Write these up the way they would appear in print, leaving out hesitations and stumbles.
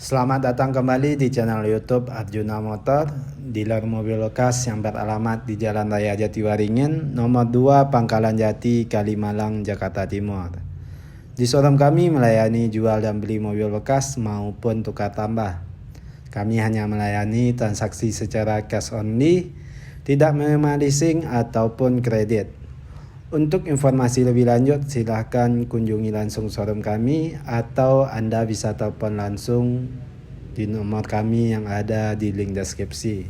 Selamat datang kembali di channel YouTube Arjuna Motor, dealer mobil bekas yang beralamat di Jalan Raya Jatiwaringin, nomor 2 Pangkalan Jati, Kalimalang, Jakarta Timur. Di showroom kami melayani jual dan beli mobil bekas maupun tukar tambah. Kami hanya melayani transaksi secara cash only, tidak menerima leasing ataupun kredit. Untuk informasi lebih lanjut, silahkan kunjungi langsung showroom kami atau Anda bisa telepon langsung di nomor kami yang ada di link deskripsi.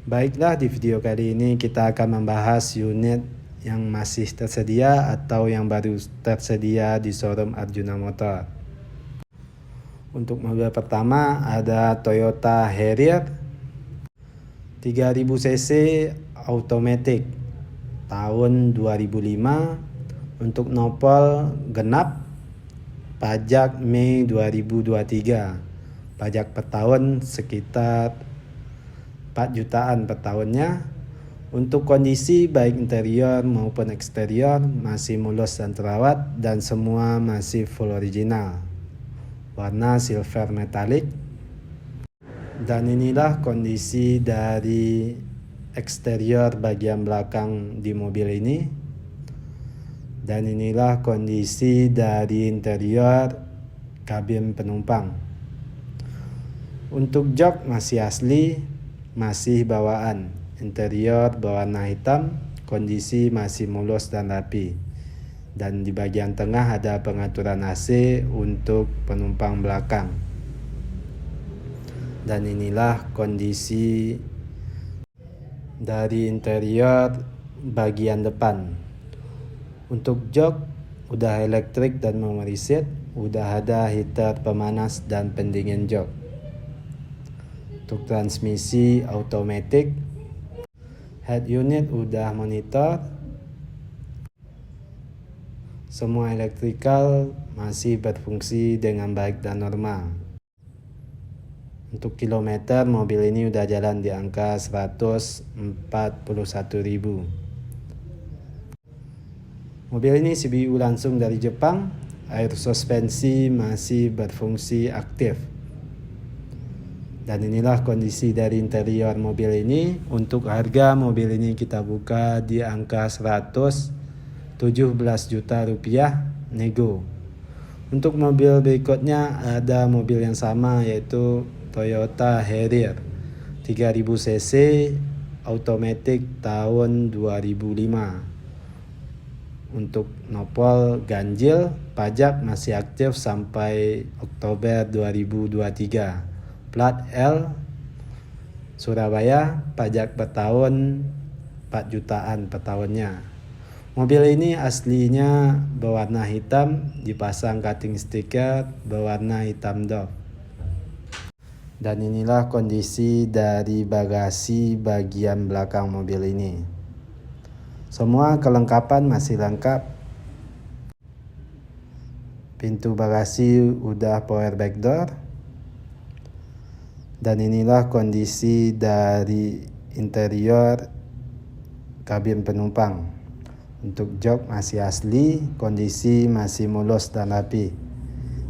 Baiklah, di video kali ini kita akan membahas unit yang masih tersedia atau yang baru tersedia di showroom Arjuna Motor. Untuk mobil pertama ada Toyota Harrier 3000 cc automatic tahun 2005 untuk nopol genap, pajak Mei 2023, pajak per tahun sekitar 4 jutaan per tahunnya. Untuk kondisi baik interior maupun eksterior masih mulus dan terawat dan semua masih full original, warna silver metallic. Dan inilah kondisi dari eksterior bagian belakang di mobil ini, dan inilah kondisi dari interior kabin penumpang. Untuk jok masih asli, masih bawaan, interior berwarna hitam, kondisi masih mulus dan rapi, dan di bagian tengah ada pengaturan AC untuk penumpang belakang. Dan inilah kondisi dari interior bagian depan. Untuk jok udah elektrik dan memory seat, udah ada heater pemanas dan pendingin jok. Untuk transmisi automatic, head unit udah monitor, semua elektrikal masih berfungsi dengan baik dan normal. Untuk kilometer mobil ini udah jalan di angka 141.000. Mobil ini CBU langsung dari Jepang, air suspensi masih berfungsi aktif. Dan inilah kondisi dari interior mobil ini. Untuk harga mobil ini kita buka di angka 117 juta rupiah nego. Untuk mobil berikutnya ada mobil yang sama, yaitu Toyota Harrier 3000 cc automatic tahun 2005. Untuk nopol ganjil, pajak masih aktif sampai Oktober 2023. Plat L Surabaya, pajak per tahun 4 jutaan per tahunnya. Mobil ini aslinya berwarna hitam, dipasang cutting stiker berwarna hitam doff. Dan inilah kondisi dari bagasi bagian belakang mobil ini. Semua kelengkapan masih lengkap. Pintu bagasi udah power back door. Dan inilah kondisi dari interior kabin penumpang. Untuk jok masih asli, kondisi masih mulus dan rapi.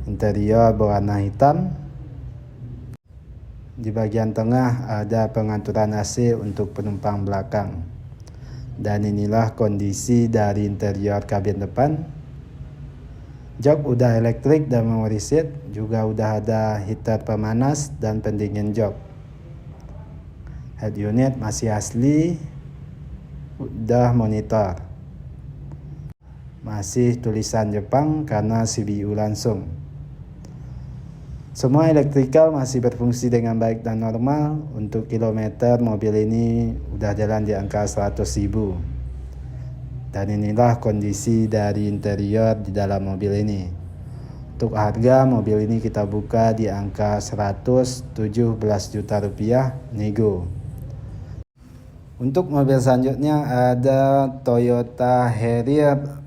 Interior berwarna hitam. Di bagian tengah ada pengaturan AC untuk penumpang belakang. Dan inilah kondisi dari interior kabin depan. Jok udah elektrik dan memory seat, juga udah ada heater pemanas dan pendingin jok. Head unit masih asli, udah monitor. Masih tulisan Jepang karena CBU langsung. Semua elektrikal masih berfungsi dengan baik dan normal. Untuk kilometer mobil ini udah jalan di angka 100.000. Dan inilah kondisi dari interior di dalam mobil ini. Untuk harga mobil ini kita buka di angka 117 juta rupiah nego. Untuk mobil selanjutnya ada Toyota Harrier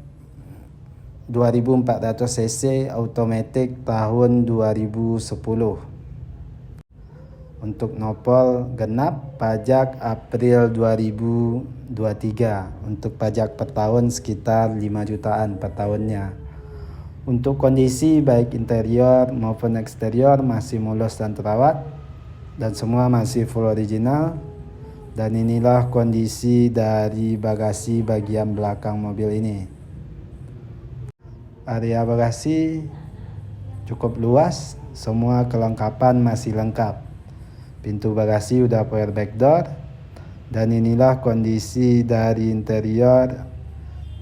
2400 cc automatic tahun 2010. Untuk nopol genap, pajak April 2023. Untuk pajak per tahun sekitar 5 jutaan per tahunnya. Untuk kondisi baik interior maupun eksterior masih mulus dan terawat, dan semua masih full original. Dan inilah kondisi dari bagasi bagian belakang mobil ini. Area bagasi cukup luas, semua kelengkapan masih lengkap. Pintu bagasi udah power back door. Dan inilah kondisi dari interior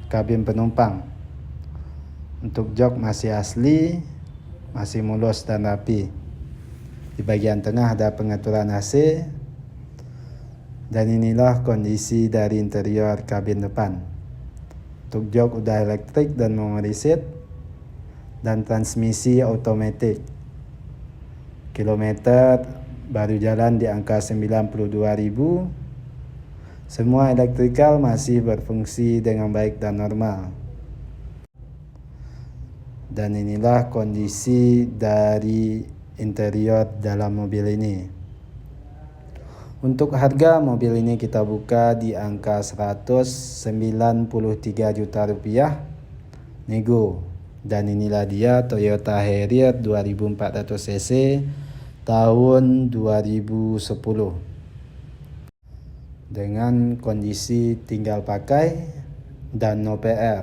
kabin penumpang. Untuk jok masih asli, masih mulus dan rapi. Di bagian tengah ada pengaturan AC. Dan inilah kondisi dari interior kabin depan. Untuk jok udah elektrik dan memory seat. Dan transmisi otomatis. Kilometer baru jalan di angka 92.000. Semua elektrikal masih berfungsi dengan baik dan normal. Dan inilah kondisi dari interior dalam mobil ini. Untuk harga mobil ini kita buka di angka 193 juta rupiah nego. Dan inilah dia Toyota Harrier 2400 cc tahun 2010 dengan kondisi tinggal pakai dan no PR.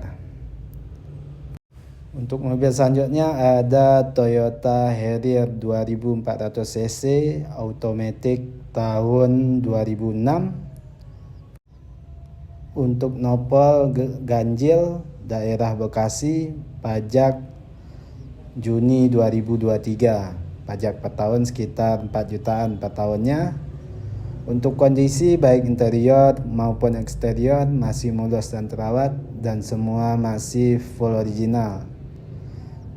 Untuk mobil selanjutnya ada Toyota Harrier 2400 cc automatic tahun 2006. Untuk nopol ganjil daerah Bekasi, pajak Juni 2023. Pajak per tahun sekitar 4 jutaan per tahunnya. Untuk kondisi baik interior maupun eksterior masih mulus dan terawat dan semua masih full original.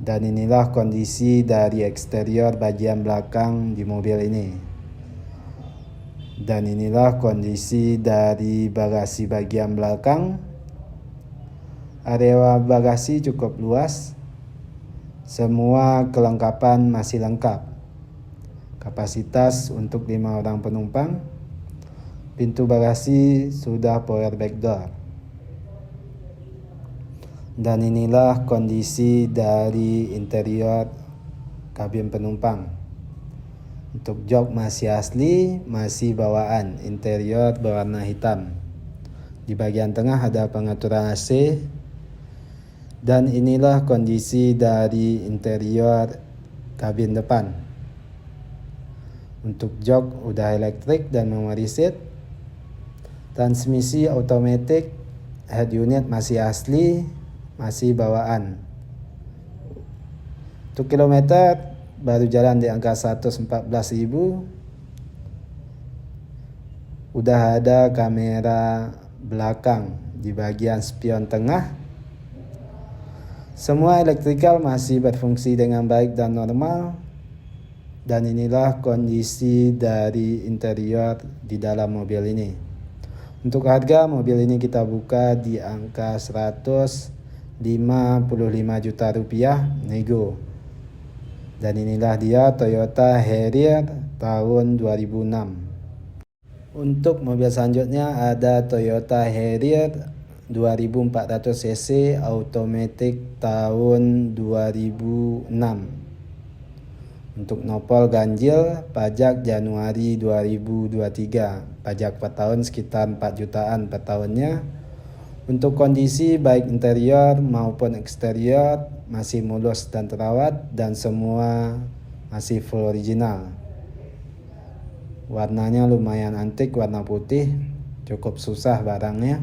Dan inilah kondisi dari eksterior bagian belakang di mobil ini. Dan inilah kondisi dari bagasi bagian belakang. Area bagasi cukup luas. Semua kelengkapan masih lengkap. Kapasitas untuk 5 orang penumpang. Pintu bagasi sudah power back door. Dan inilah kondisi dari interior kabin penumpang. Untuk jok masih asli, masih bawaan, interior berwarna hitam. Di bagian tengah ada pengaturan AC. Dan inilah kondisi dari interior kabin depan. Untuk jok udah elektrik dan memory seat. Transmisi otomatis, head unit masih asli, masih bawaan. Untuk kilometer baru jalan di angka 114.000. Udah ada kamera belakang di bagian spion tengah. Semua elektrikal masih berfungsi dengan baik dan normal. Dan inilah kondisi dari interior di dalam mobil ini. Untuk harga mobil ini kita buka di angka 155 juta rupiah nego. Dan inilah dia Toyota Harrier tahun 2006. Untuk mobil selanjutnya ada Toyota Harrier 2400 cc automatic tahun 2006. Untuk nopol ganjil pajak Januari 2023. Pajak per tahun sekitar 4 jutaan per tahunnya. Untuk kondisi baik interior maupun eksterior masih mulus dan terawat dan semua masih full original. Warnanya lumayan antik, warna putih, cukup susah barangnya.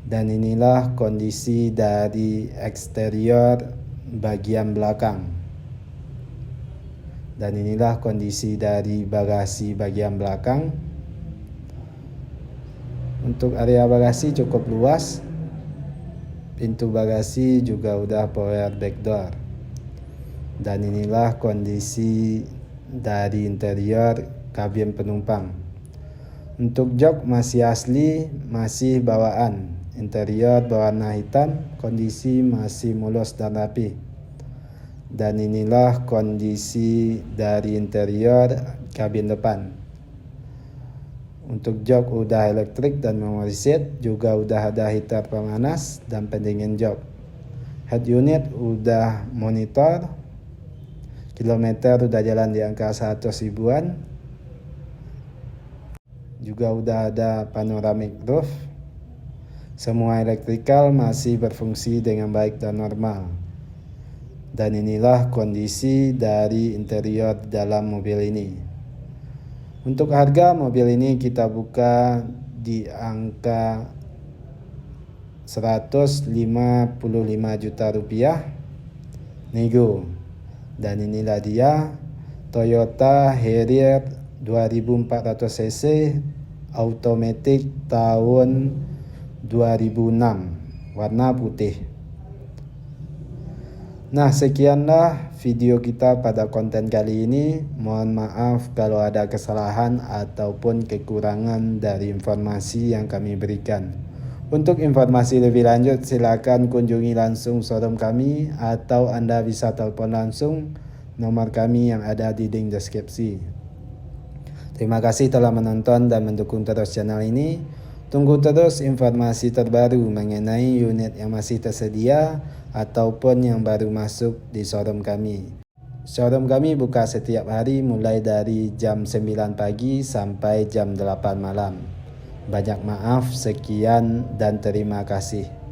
Dan inilah kondisi dari eksterior bagian belakang. Dan inilah kondisi dari bagasi bagian belakang. Untuk area bagasi cukup luas. Pintu bagasi juga udah power back door. Dan inilah kondisi dari interior kabin penumpang. Untuk jok masih asli, masih bawaan. Interior berwarna hitam, kondisi masih mulus dan rapi. Dan inilah kondisi dari interior kabin depan. Untuk jok udah elektrik dan memory seat, juga udah ada heater pemanas dan pendingin jok. Head unit udah monitor, kilometer udah jalan di angka 100 ribuan, juga udah ada panoramic roof. Semua elektrikal masih berfungsi dengan baik dan normal. Dan inilah kondisi dari interior dalam mobil ini. Untuk harga mobil ini kita buka di angka 155 juta rupiah nego. Dan inilah dia Toyota Harrier 2400 cc automatic tahun 2006 warna putih. Nah, sekianlah video kita pada konten kali ini. Mohon maaf kalau ada kesalahan ataupun kekurangan dari informasi yang kami berikan. Untuk informasi lebih lanjut silakan kunjungi langsung showroom kami atau Anda bisa telepon langsung nomor kami yang ada di link deskripsi. Terima kasih telah menonton dan mendukung terus channel ini. Tunggu terus informasi terbaru mengenai unit yang masih tersedia ataupun yang baru masuk di showroom kami. Showroom kami buka setiap hari mulai dari jam 9 pagi sampai jam 8 malam. Banyak maaf, sekian dan terima kasih.